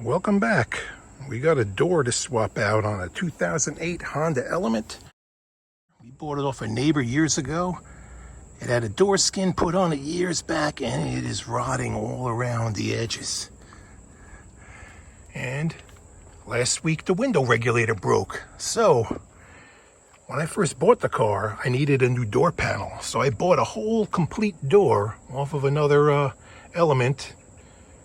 Welcome back. We got a door to swap out on a 2008 Honda Element. We bought it off a neighbor years ago. It had a door skin put on it years back and it is rotting all around the edges. And last week the window regulator broke. So when I first bought the car, I needed a new door panel. So I bought a whole complete door off of another Element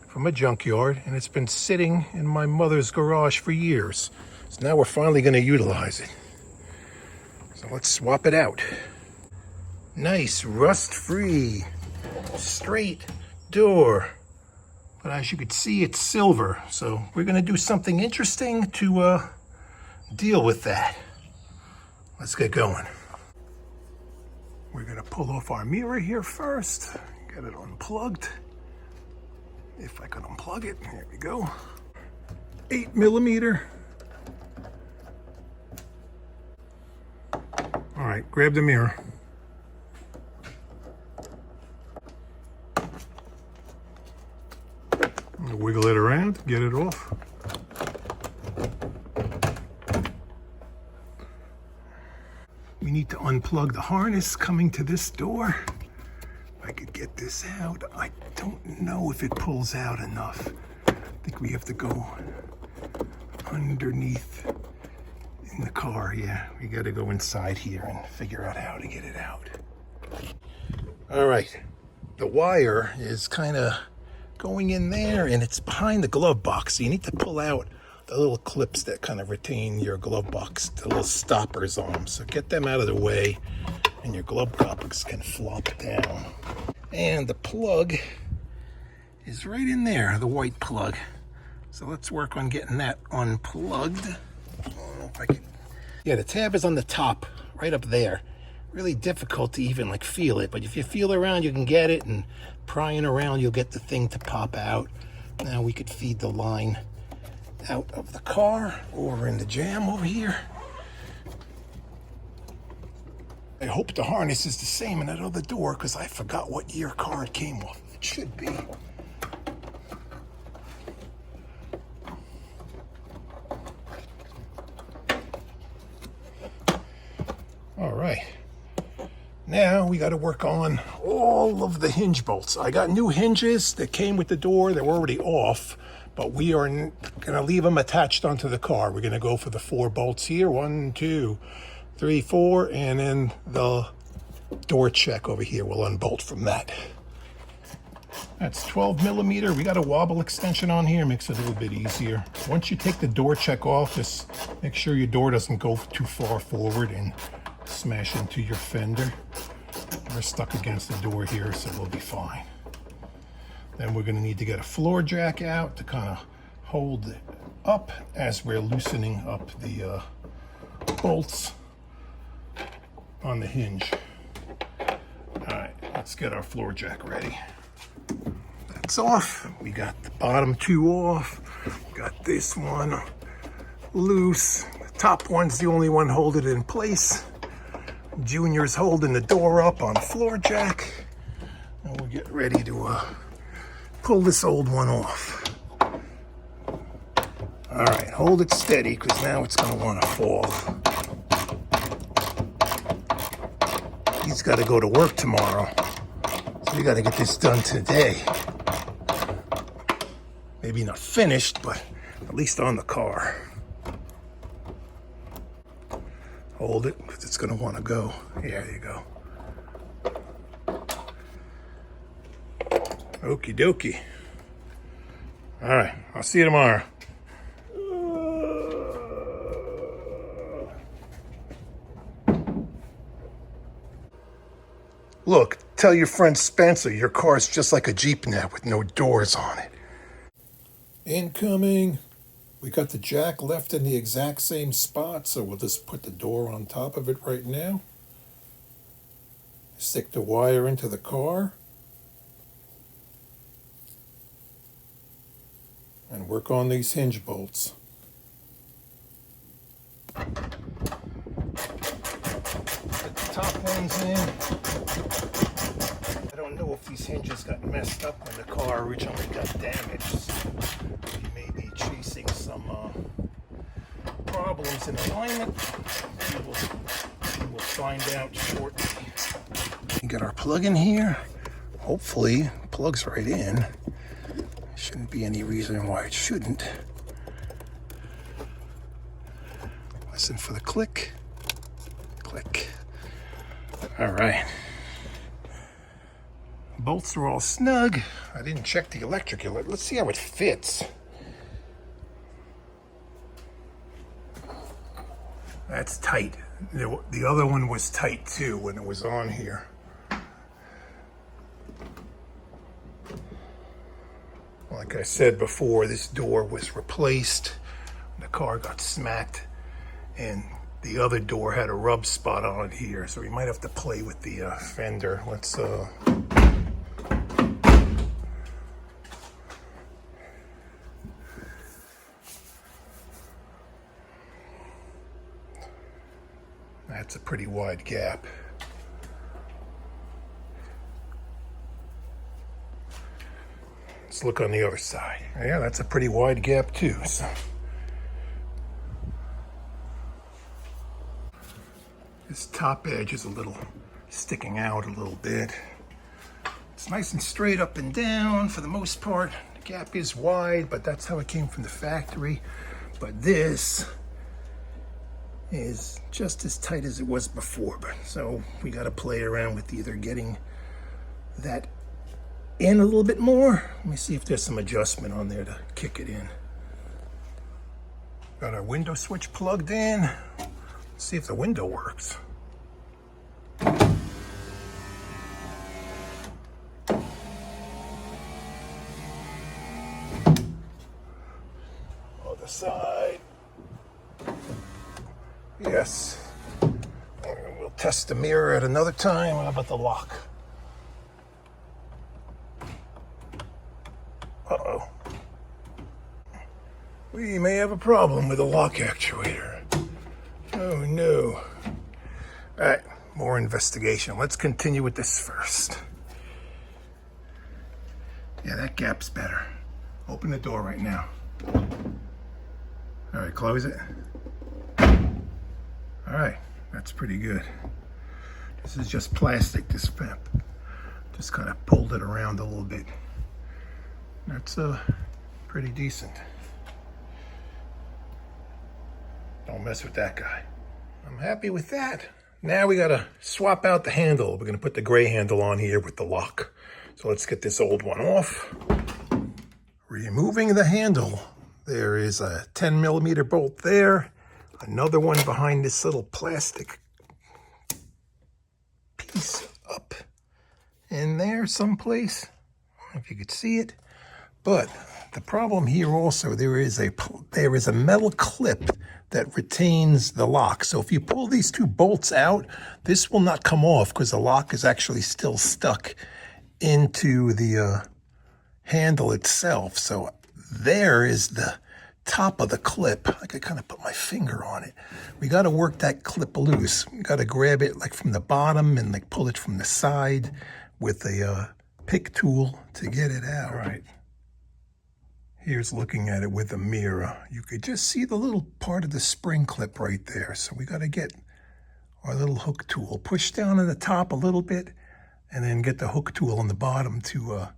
from a junkyard, and it's been sitting in my mother's garage for years. So now we're finally going to utilize it. So let's swap it out. Nice rust-free straight door, but as you can see, it's silver. So we're going to do something interesting to deal with that. Let's get going. We're going to pull off our mirror here first, get it unplugged. If I can unplug it, there we go. 8mm. All right, grab the mirror. Wiggle it around, get it off. We need to unplug the harness coming to this door. I could get this out. I don't know if it pulls out enough. I think we have to go underneath in the car. Yeah, we got to go inside here and figure out how to get it out. All right, the wire is kind of going in there and it's behind the glove box. So you need to pull out the little clips that kind of retain your glove box, the little stoppers on them. So get them out of the way and your glove box can flop down. And the plug is right in there, the white plug. So let's work on getting that unplugged. I don't know if I can. Yeah, the tab is on the top, right up there. Really difficult to even like feel it, but if you feel around, you can get it, and prying around, you'll get the thing to pop out. Now we could feed the line out of the car over in the jam over here. I hope the harness is the same in that other door because I forgot what year car it came off. It should be. All right. Now we got to work on all of the hinge bolts. I got new hinges that came with the door. They were already off, but we are going to leave them attached onto the car. We're going to go for the 4 bolts here. 1, 2, 3, 4, and then the door check over here will unbolt from that. That's 12mm. We got a wobble extension on here, makes it a little bit easier. Once you take the door check off, just make sure your door doesn't go too far forward and smash into your fender. We're stuck against the door here, so we'll be fine. Then we're going to need to get a floor jack out to kind of hold it up as we're loosening up the bolts on the hinge. All right, let's get our floor jack ready. That's off. We got the bottom 2 off. Got this one loose. The top one's the only one holding it in place. Junior's holding the door up on the floor jack. And we'll get ready to pull this old one off. All right, hold it steady because now it's going to want to fall. He's got to go to work tomorrow, so we got to get this done today. Maybe not finished, but at least on the car. Hold it, because it's going to want to go. Yeah, there you go. Okie dokie. All right, I'll see you tomorrow. Look, tell your friend Spencer your car's just like a Jeep now with no doors on it. Incoming. We got the jack left in the exact same spot, so we'll just put the door on top of it right now. Stick the wire into the car. And work on these hinge bolts. Put the top ones in. I don't know if these hinges got messed up when the car originally got damaged. So we may be cheap. problems in alignment. We'll find out shortly. We got our plug in here. Hopefully, plugs right in. Shouldn't be any reason why it shouldn't. Listen for the click. Click. All right. Bolts are all snug. I didn't check the electrical. Let's see how it fits. That's tight. The other one was tight too when it was on here. Like I said before, this door was replaced. The car got smacked, and the other door had a rub spot on it here, so we might have to play with the fender. Let's that's a pretty wide gap. Let's look on the other side. Yeah, that's a pretty wide gap too. So. This top edge is a little sticking out a little bit. It's nice and straight up and down for the most part. The gap is wide, but that's how it came from the factory. But this is just as tight as it was before. So we got to play around with either getting that in a little bit more. Let me see if there's some adjustment on there to kick it in. Got our window switch plugged in. Let's see if the window works. Other side. Yes. We'll test the mirror at another time. How about the lock? Uh-oh. We may have a problem with the lock actuator. Oh no. All right, more investigation. Let's continue with this first. Yeah, that gap's better. Open the door right now. All right, close it. All right, that's pretty good. This is just plastic, this pep. Just kind of pulled it around a little bit. That's pretty decent. Don't mess with that guy. I'm happy with that. Now we gotta swap out the handle. We're gonna put the gray handle on here with the lock. So let's get this old one off. Removing the handle. There is a 10mm bolt there. Another one behind this little plastic piece up in there someplace. I don't know if you could see it. But the problem here also, there is a metal clip that retains the lock. So if you pull these two bolts out, this will not come off because the lock is actually still stuck into the handle itself. So there is the top of the clip. I could kind of put my finger on it. We got to work that clip loose. We got to grab it like from the bottom and like pull it from the side with a pick tool to get it out. All right. Here's looking at it with a mirror. You could just see the little part of the spring clip right there. So we got to get our little hook tool, push down on the top a little bit, and then get the hook tool on the bottom to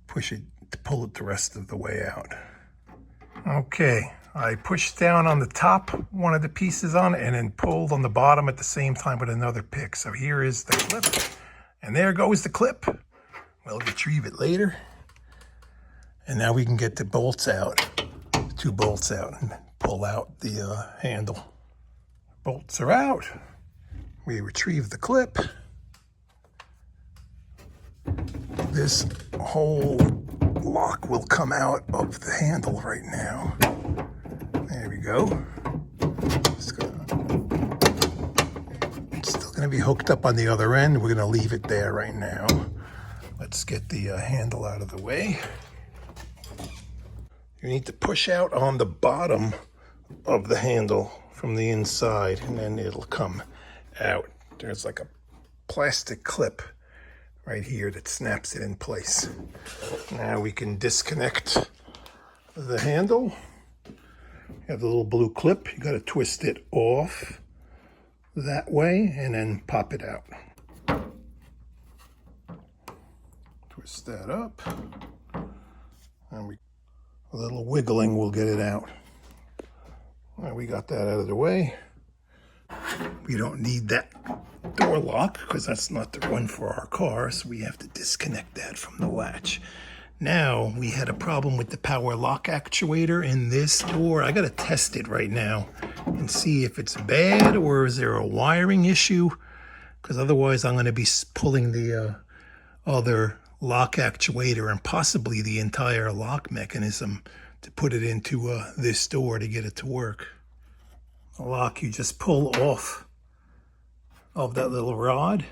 push it, to pull it the rest of the way out. Okay, I pushed down on the top one of the pieces on it and then pulled on the bottom at the same time with another pick. So here is the clip, and there goes the clip. We'll retrieve it later. And now we can get the bolts out, 2 bolts out, and pull out the handle. Bolts are out. We retrieve the clip. This whole lock will come out of the handle right now. There we go. It's still going to be hooked up on the other end. We're going to leave it there right now. Let's get the handle out of the way. You need to push out on the bottom of the handle from the inside, and then it'll come out. There's like a plastic clip right here that snaps it in place. Now we can disconnect the handle. Got the little blue clip. You got to twist it off that way and then pop it out. Twist that up. And a little wiggling will get it out. Well, we got that out of the way. We don't need that door lock because that's not the one for our car, so we have to disconnect that from the latch. Now, we had a problem with the power lock actuator in this door. I gotta test it right now and see if it's bad or is there a wiring issue, because otherwise I'm gonna be pulling the other lock actuator and possibly the entire lock mechanism to put it into this door to get it to work. The lock you just pull off of that little rod.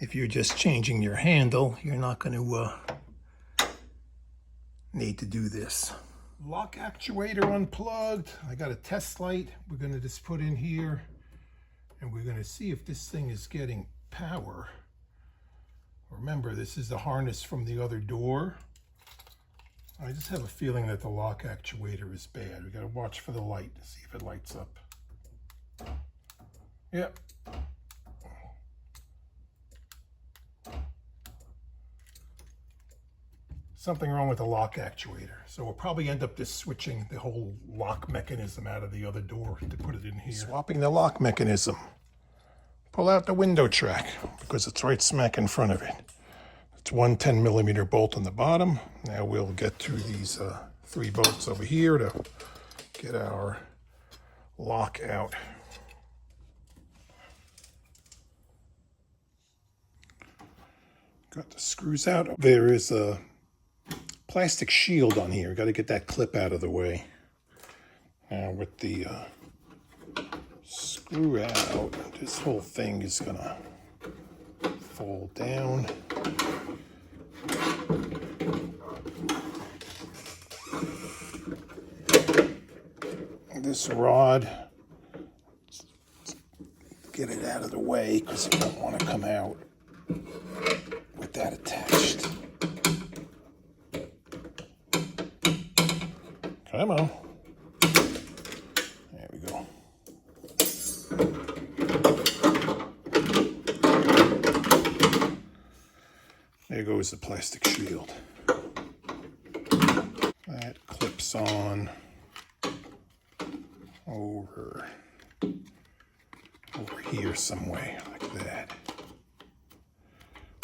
If you're just changing your handle, you're not going to need to do this. Lock actuator unplugged. I got a test light we're going to just put in here, and we're going to see if this thing is getting power. Remember, this is the harness from the other door. I just have a feeling that the lock actuator is bad. We got to watch for the light to see if it lights up. Yep. Something wrong with the lock actuator. So we'll probably end up just switching the whole lock mechanism out of the other door to put it in here. Swapping the lock mechanism. Pull out the window track because it's right smack in front of it. It's one 10mm bolt on the bottom. Now we'll get to these 3 bolts over here to get our lock out. Got the screws out. There is a plastic shield on here. Got to get that clip out of the way. Now with the screw out, this whole thing is gonna fall down. This rod, get it out of the way because you don't want to come out with that attached. Come on. There we go. There goes the plastic shield. That clips on over here some way, like that.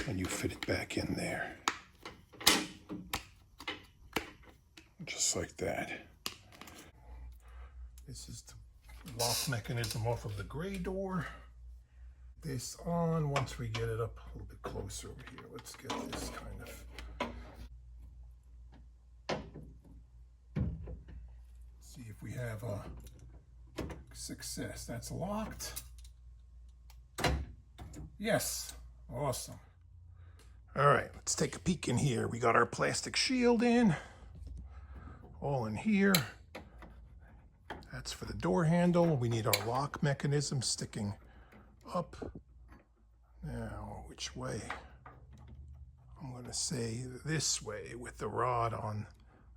And you fit it back in there. Just like that. This is the lock mechanism off of the gray door. This on once we get it up a little bit closer over here. Let's get this kind of. See if we have a success. That's locked. Yes, awesome. All right, let's take a peek in here. We got our plastic shield in, all in here. That's for the door handle. We need our lock mechanism sticking up. Now, which way? I'm going to say this way with the rod on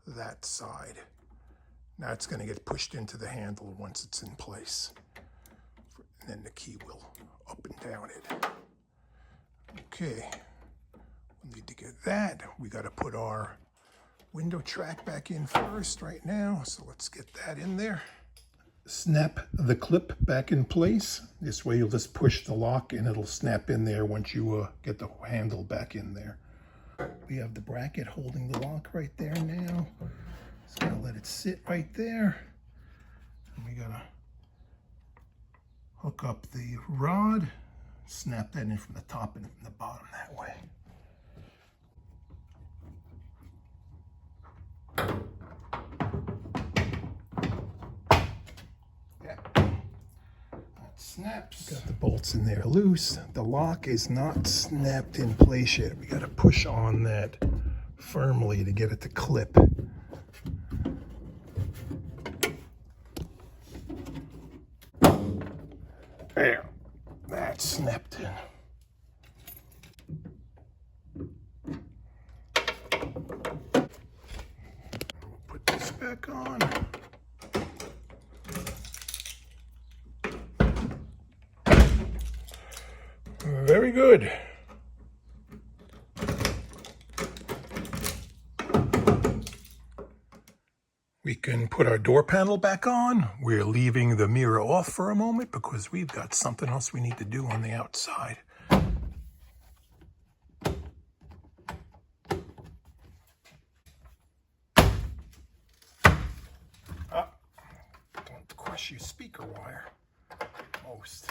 that side. Now it's going to get pushed into the handle once it's in place. And then the key will up and down it. Okay, we need to get that. We got to put our window track back in first right now. So let's get that in there. Snap the clip back in place. This way you'll just push the lock and it'll snap in there once you get the handle back in there. We have the bracket holding the lock right there now. Just gonna let it sit right there. And we gotta hook up the rod, snap that in from the top and from the bottom that way. Yeah, that snaps. Got the bolts in there loose. The lock is not snapped in place yet. We gotta push on that firmly to get it to clip. There, that's snapped in. We'll put this back on. Very good. We can put our door panel back on. We're leaving the mirror off for a moment because we've got something else we need to do on the outside. Don't crush your speaker wire. Most.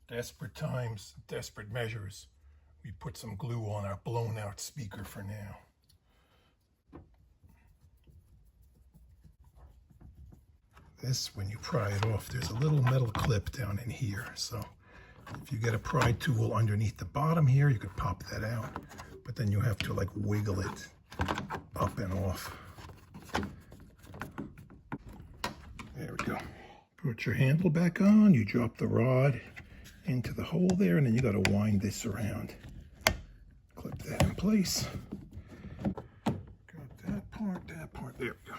Desperate times, desperate measures. We put some glue on our blown out speaker for now. This, when you pry it off, there's a little metal clip down in here. So if you get a pry tool underneath the bottom here, you could pop that out. But then you have to like wiggle it up and off. There we go. Put your handle back on, you drop the rod into the hole there, and then you got to wind this around. Clip that in place. Got that part, there we go.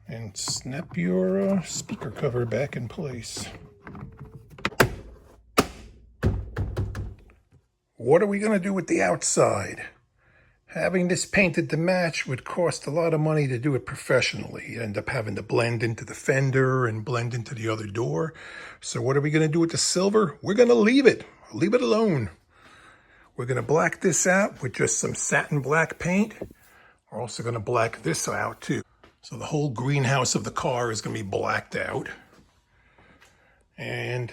And snap your speaker cover back in place. What are we going to do with the outside? Having this painted to match would cost a lot of money to do it professionally. You end up having to blend into the fender and blend into the other door. So what are we going to do with the silver? We're going to leave it alone. We're going to black this out with just some satin black paint. We're also going to black this out too. So the whole greenhouse of the car is going to be blacked out. And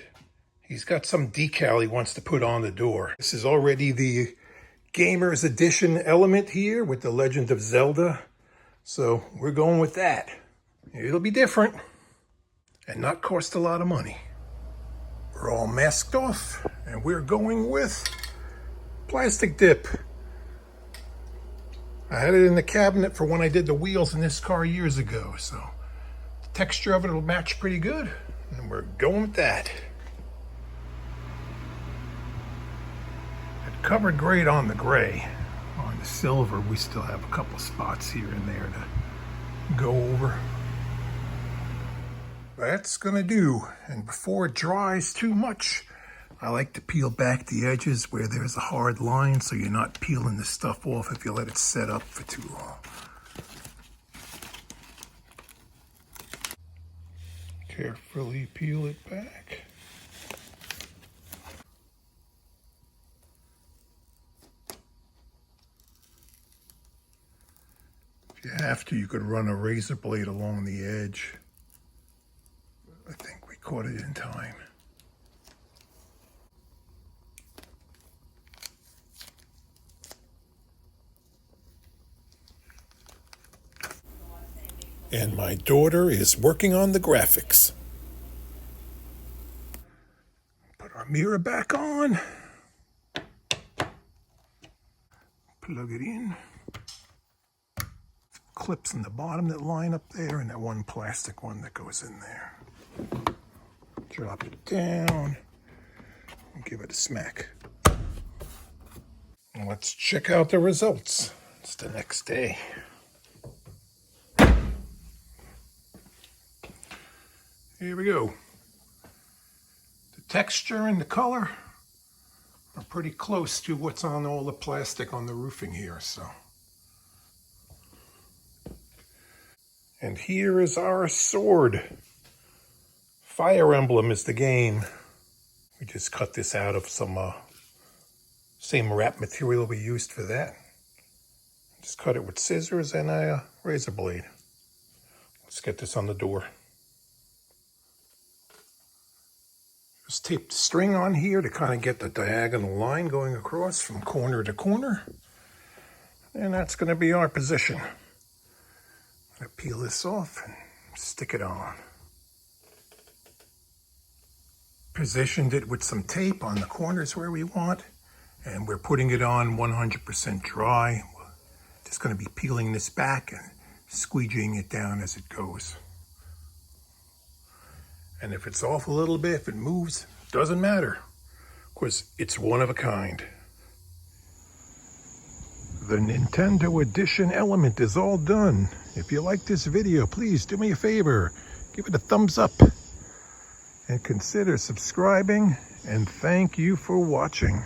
he's got some decal he wants to put on the door. This is already the Gamer's Edition element here with the Legend of Zelda. So we're going with that. It'll be different and not cost a lot of money. We're all masked off and we're going with plastic dip. I had it in the cabinet for when I did the wheels in this car years ago. So the texture of it will match pretty good and we're going with that. Covered great on the gray. On the silver, we still have a couple spots here and there to go over. That's gonna do. And before it dries too much, I like to peel back the edges where there's a hard line so you're not peeling the stuff off if you let it set up for too long. Carefully peel it back. If you have to, you could run a razor blade along the edge. I think we caught it in time. And my daughter is working on the graphics. Put our mirror back on. Plug it in. Clips in the bottom that line up there, and that one plastic one that goes in there. Drop it down and give it a smack. And let's check out the results. It's the next day. Here we go. The texture and the color are pretty close to what's on all the plastic on the roofing here, so. And here is our sword. Fire Emblem is the game. We just cut this out of some same wrap material we used for that. Just cut it with scissors and a razor blade. Let's get this on the door. Just tape the string on here to kind of get the diagonal line going across from corner to corner. And that's going to be our position. I'm going to peel this off and stick it on. Positioned it with some tape on the corners where we want, and we're putting it on 100% dry. Just going to be peeling this back and squeegeeing it down as it goes. And if it's off a little bit, if it moves, doesn't matter. because it's one of a kind. The Nintendo Edition element is all done. If you like this video, please do me a favor, give it a thumbs up and consider subscribing, and thank you for watching.